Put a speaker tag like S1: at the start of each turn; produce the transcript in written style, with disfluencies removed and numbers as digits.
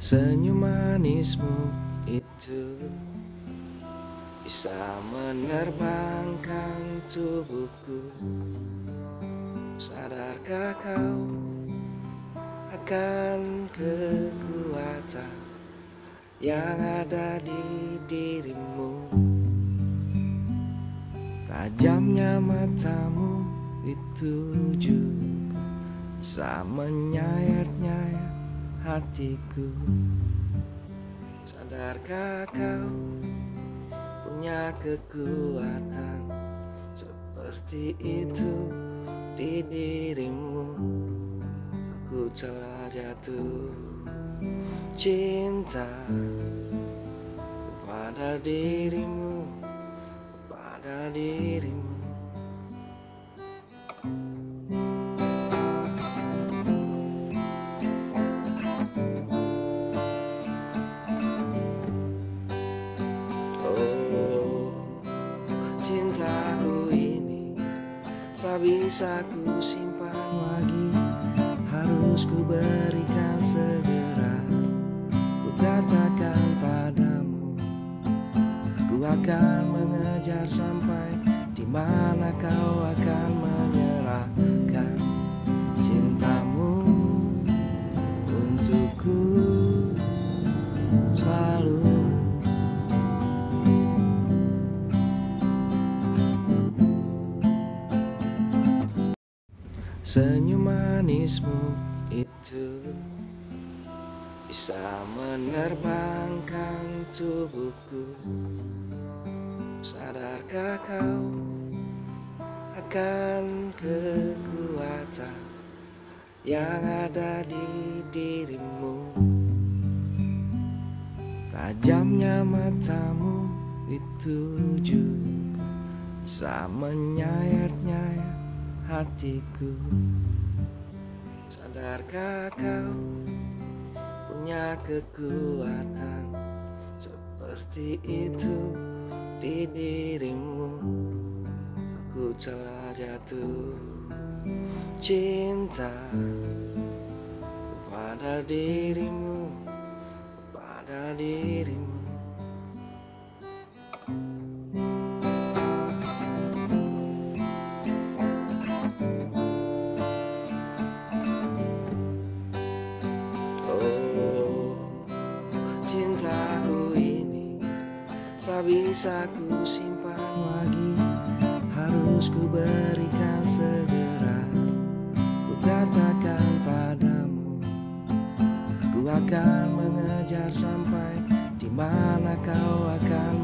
S1: Senyum manismu itu bisa menerbangkan tubuhku. Sadarkah kau akan kekuatan yang ada di dirimu? Tajamnya matamu itu juga bisa menyayat-nyayat hatiku. Sadarkah kau punya kekuatan seperti itu di dirimu? Aku telah jatuh cinta kepada dirimu, kepada dirimu. Oh, cintaku ini tak bisa ku simpan lagi, harus ku berikan segera. Ku katakan padamu, aku akan mengejar sampai di mana kau akan menyerahkan cintamu untukku selalu. Senyum manismu itu bisa menerbangkan tubuhku. Sadarkah kau akan kekuatan yang ada di dirimu? Tajamnya matamu itu juga bisa menyayat-nyayat hatiku. Sadarkah kau punya kekuatan seperti itu di dirimu? Aku telah jatuh cinta kepada dirimu, kepada dirimu. Oh, cintaku ini tak bisa ku simpan lagi, harus ku berikan segera. Ku katakan padamu, aku akan mengejar sampai di mana kau akan